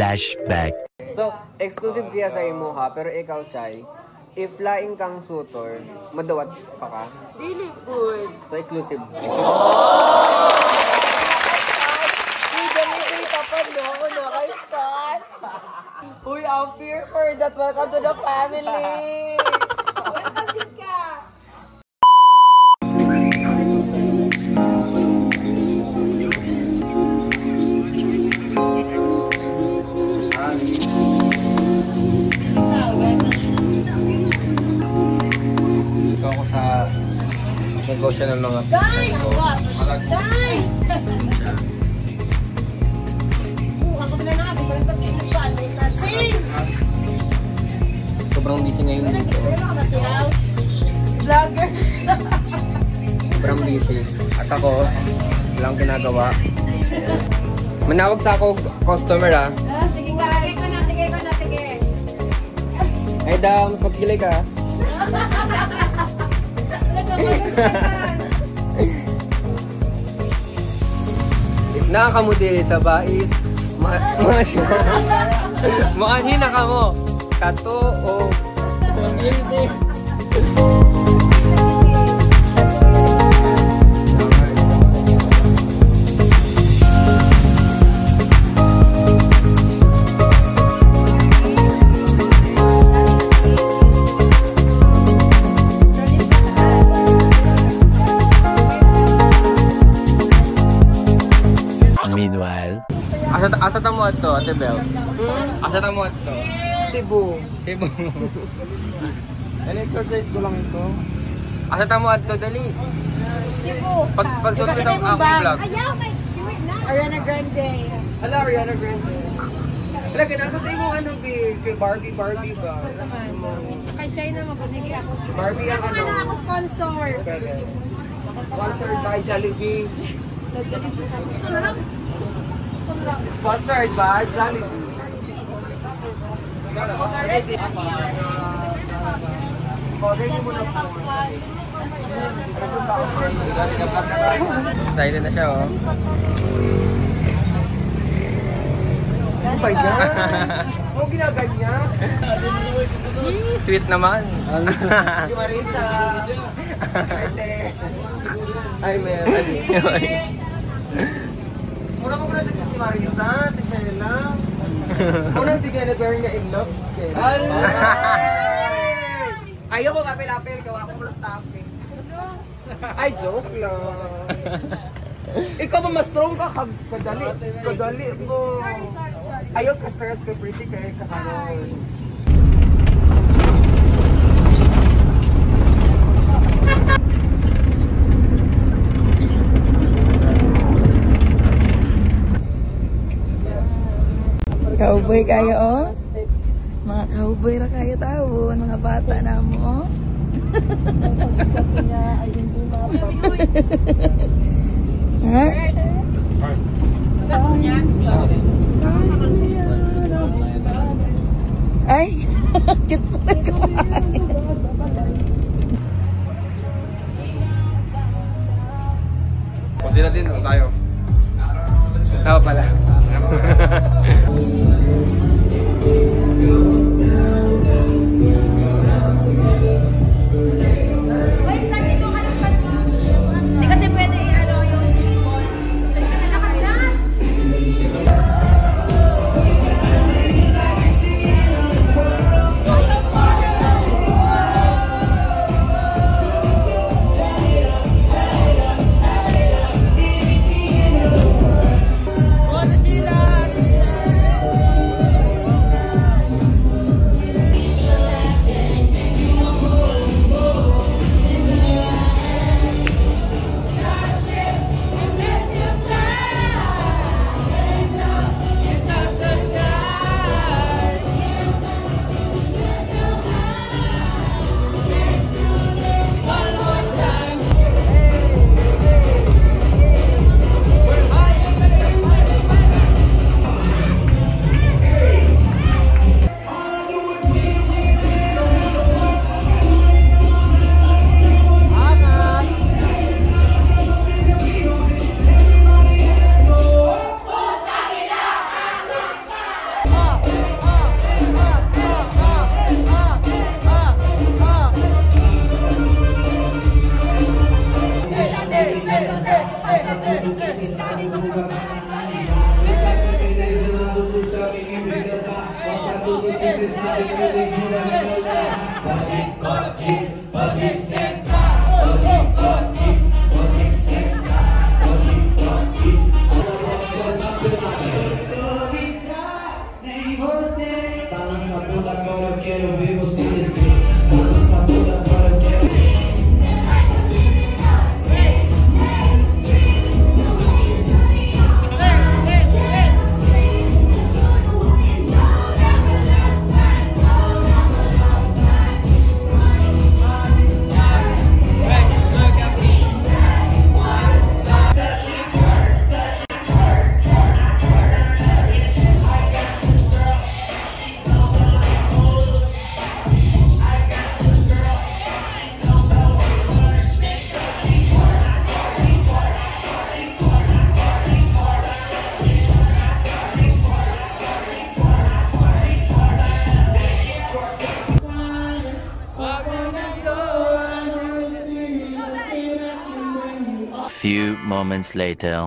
Flashback. So, exclusive siya sa imo ha, pero ikaw Shai, if laing kang sutor, madawat pa ka? Really good. So, exclusive. Uy, I'm here for that. Welcome to the family. So, ako sa negosyo ng mga sobrang busy ngayon dito. Vlogger. Sobrang busy. At ako, walang ginagawa. Manawag sa ako customer ah. Sige ka, sige. Ay dam, pagkilay ka. If nakakamudili sa bais, makanhina ka mo. Kato o music. Meanwhile, asa tamo ato, Ate Bel? Asa tamo ato? Cebu. Cebu. Exercise ko lang ito. Asa tamo ato dali? Cebu. Pagsuot ko sa akong vlog. Ariana Grande. Hala, Ariana Grande. Wala, ganun kasi mo ano, kay Barbie ba? Kay Shai na mabunig ako. Barbie ang ano. Ako sponsor. Sponsored by Jollibee. Sponsored by Jollibee. Excited na siya oh. Oh my God! Oh, ginaganya? Sweet naman. Si Marisa. Ate. Ay, Mel. Muna mo ko na si Marisa, si Kayla. Muna si Kenneth wearing na in love. Ayaw ko kapil-apil, gawa ko plus topic. Ay, joke lang. Ikaw ba mas strong ka? Kadali. Kadali mo. Ayaw ka stress ka pretty kay kakaroon. Cowboy kayo oh. Mga cowboy ra kayo tawon, mga bata na mo. Ha? Ay, kit pala kumain. O sila din, tayo. Tama pala. Hindi kasi pwede ano yung people. Hindi ka naka-chat. Few moments later.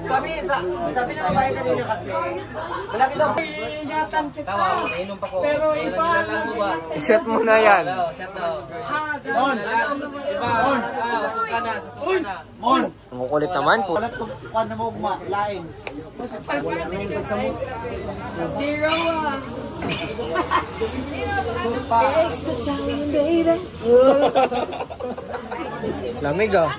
Sabi na babae kanina kasi, malaki daw. Tawa, nainom pa ko. Pero iba, I-shot mo na yan. shut up. Mon! Iba, suka na. Mon! Ang kukulit naman po. Walat kung na mo lain. Lamig ah.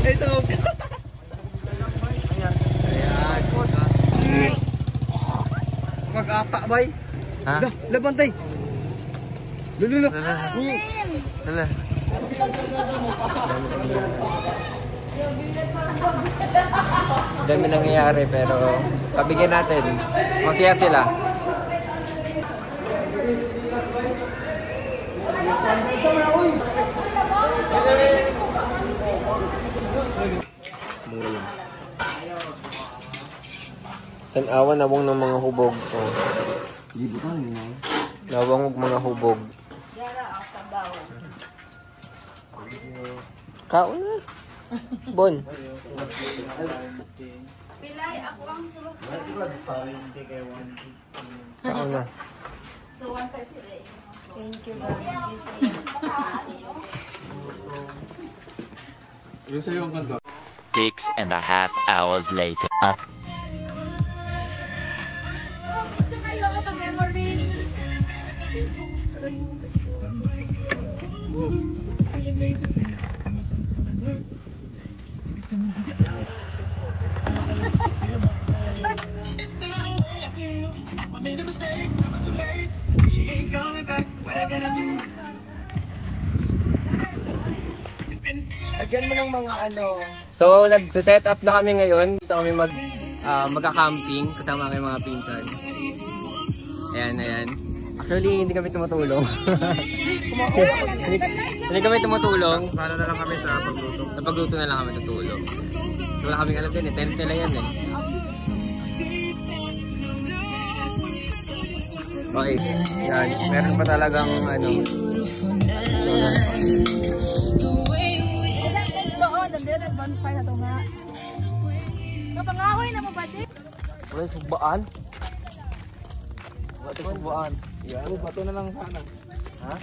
Ito. Mag-ata, bay. Ha? Labantay. Lululok. Hala. Dami nangyayari pero pabigyan natin. Masaya sila. Tanawan nawang ng mga hubog. Oh. Nawang ng mga hubog. Kaon na. Bon. Kaon na. Thank you, Bobby. 6.5 hours later. Lagyan mo ng mga ano. So, nag-set up na kami ngayon. Dito kami magka-camping kasama kami mga pinsan. Ayan. Actually, hindi kami tumutulong. hindi kami tumutulong. Para na lang kami sa pagluto. Sa pagluto na lang kami tutulong. So, wala kaming alam din eh. Tent nila yan eh. Okay. Yan. Meron pa talagang ano. Bonfire na ito nga. Kapangahoy na mo ba, Dick? Wala sugbaan. Wala sugbaan. Yan. Bato na lang sana. Ha?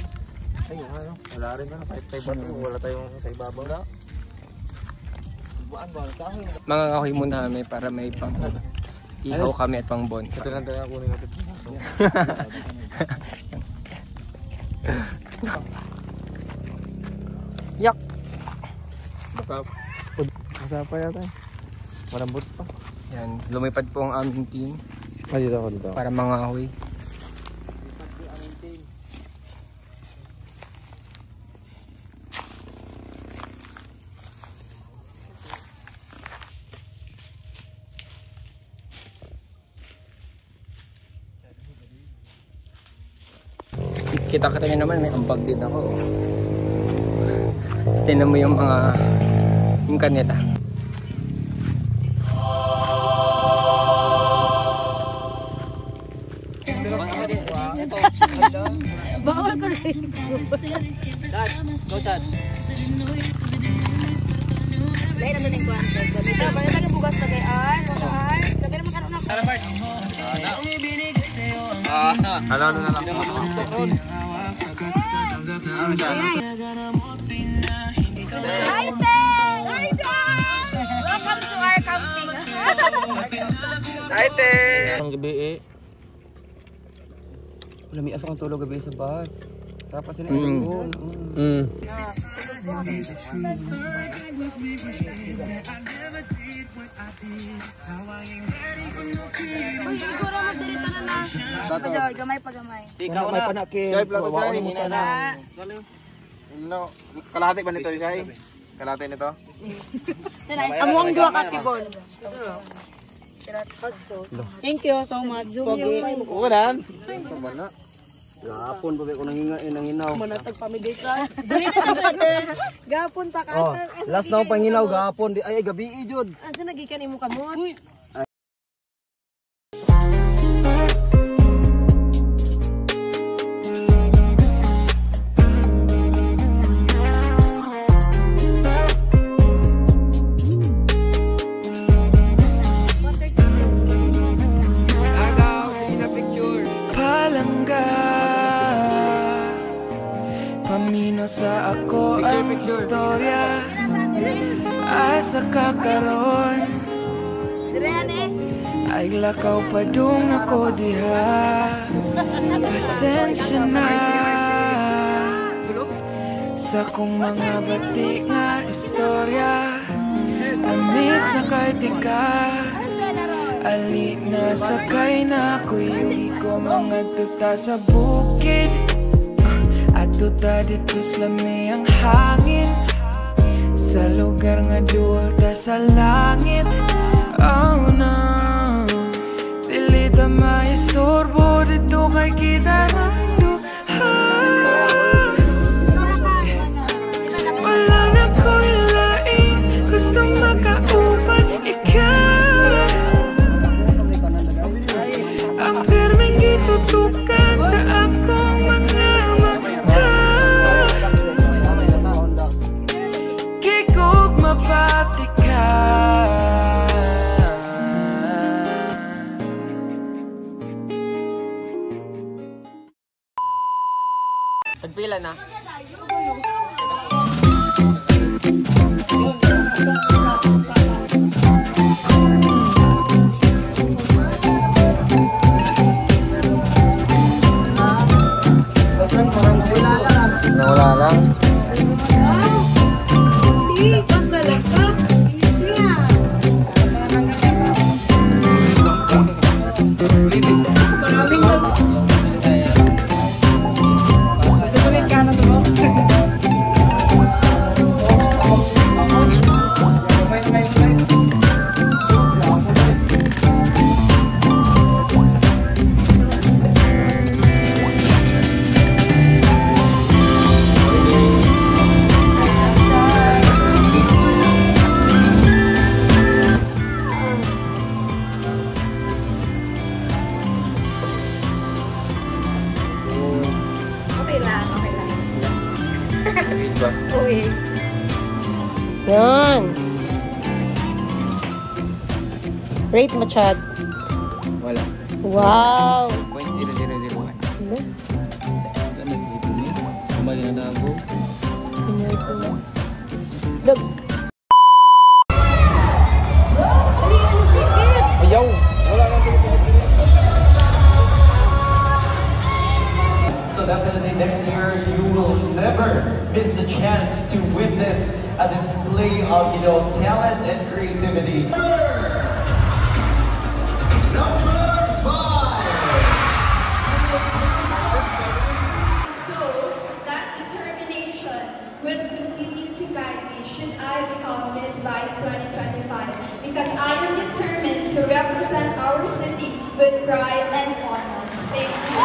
Ayun, ano? Wala rin na. Tayo bato. Wala tayong sa ibabaw na. Sugbaan ba? Kahoy na. Mga kahoy muna kami para may pang ihaw kami at pang bon. Ito lang tayo kunin natin. Yak! Masapa yata. Malambot pa. Yan, lumipad po ang aming team Dito ako dito. para mangahoy. Kita-kita nyo naman, may ambag din ako. Tapos tinan mo yung mga yung kanila. Bawal ko rin. Chad, go Chad. Dahil natin yung kwante. Ito, pala tayo bugas na kay Ar. Lagay naman ano na. Tara, Bart. Ano na lang. Hi, Ted! Hi, Ted! Welcome to our camping. Hi, Ted! Ang gabi eh. Lamias akong tulog gabi sa bus. Sarap kasi na yung Uy, siguro magdalita na na. Padoy, gamay pa gamay. Ikaw na. Jai, vlog ko Jai. No, kalahati ba nito, Jai? Kalahati nito? Amuang dua ka, Tibon. Thank you so much. Pogi. Uwanan. Gapon pa ko nanginaw. Manatag pamigay ka. Gapon ta ka. Oh, last na akong panginaw gapon. Ay, gabi jud. Asa nagikan imo kamot? Pamino sa ako ang istorya asa kakaroon ay lakaw pa dung ako diha. Pasensya na sa kong mga bati nga istorya. Amis na kahit ika ali na sakay na kuy ko mga tuta sa bukid. Tuta dito slami ang hangin sa lugar nga dulta sa langit. Oh no, dili ta maistorbo dito kay kita nando. Wala na ko ilain, gusto makaupat ikaw. Ang permeng gitutukan sa akong mga Tagpila na. Nawala lang. Yan. Rate mo, Chad. Wala. Wow. 0.0001. Ano? Kumali na ako. Dog. Ayaw. Wala nang So definitely next year you will never miss the chance to witness a display of, talent and creativity. Number 5. So that determination will continue to guide me should I become Miss Vice 2025, because I am determined to represent our city with pride and honor. Thank you.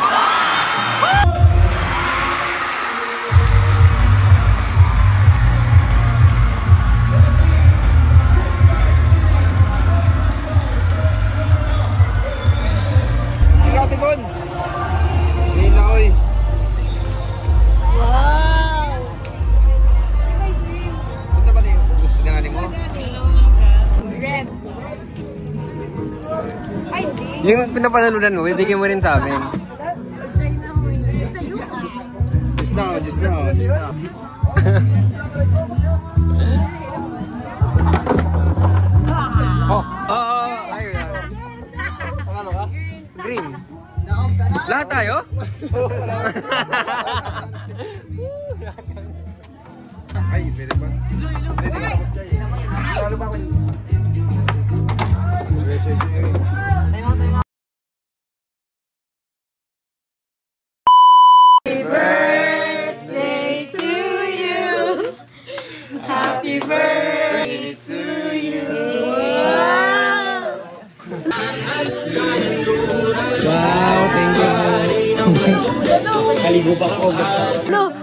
Ikaw, Tibon. Hila, oy. Yung pinapanalunan mo, ibigay mo rin sa amin. Just now. Ayun. Ano ka? Green. Lahat tayo? Ay, pwede ba? Pwede ba tapos dyan? Salo ba ako? Wow, thank you. Kaligo pa ako.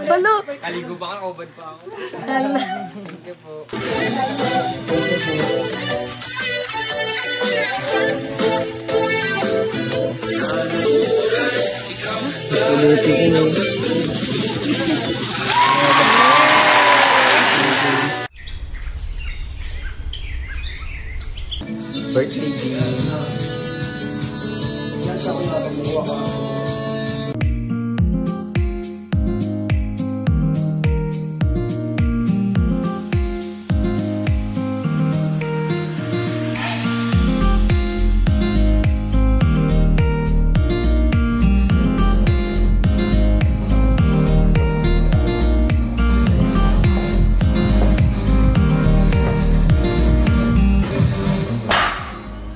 Palo! Kaligo pa ako, ubad pa ako. Thank you po. Birthday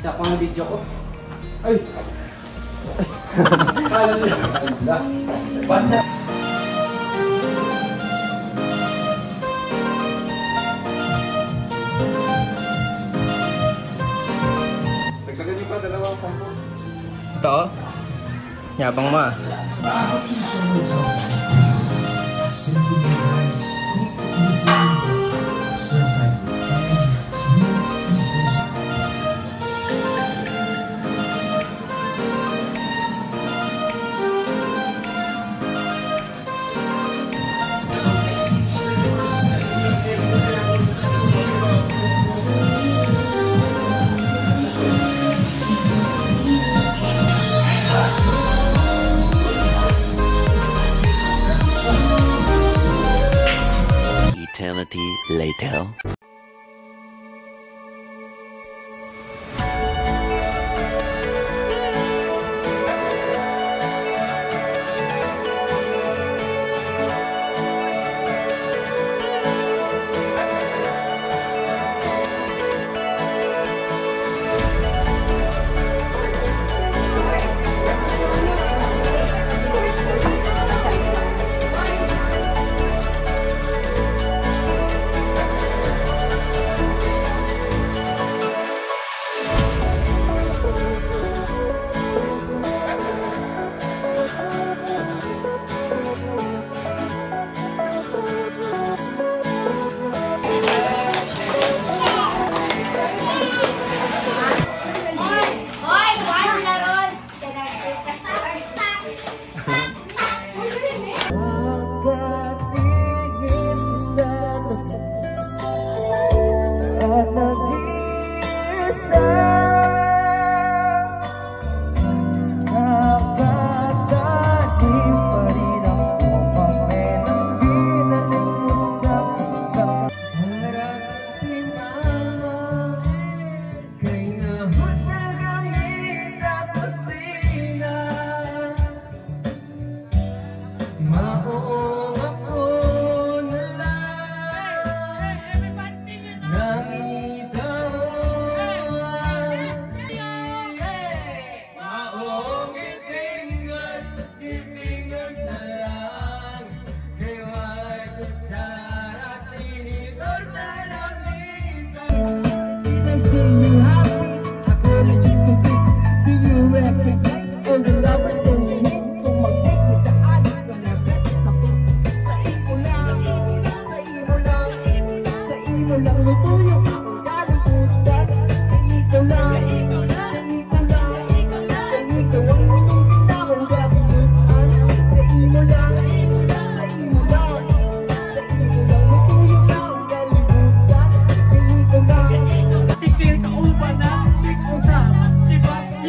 Ako ang video ko. Ay! Banda! Nagkagaling pa, dalawang sampo. Ito? Yabang ma. Eternity later.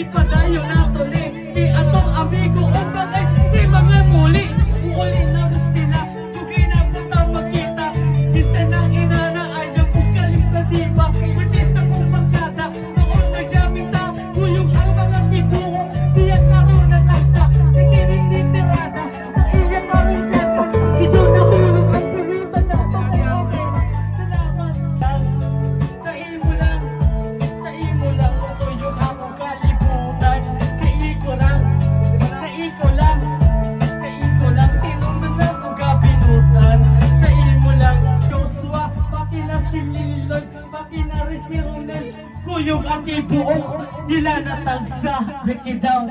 Ipadayo amigo o bagay si mga muli. Uli na sila, tugay na punta makita. Isa na inana ay napugaling sa diba. Pwede sa kong magkada, noon nagjaming ta. Kuyong ang mga figuro, diya karoon na tasa. Sige rin nitirada, sa iya karoon kata. Ito na hulog at piriba na sa kaya. Salamat lang, sa imo lang. Sa imo lang, tuyong akong kalibutan. Kaiko lang, kaiko lang. Kaiko lang, tinunod lang ang kabinutan. Sa imo lang, Joshua, pati na si Liloy, pati na rin si Ronel. Kuyog ang ibuok, sila natagsa, break it down.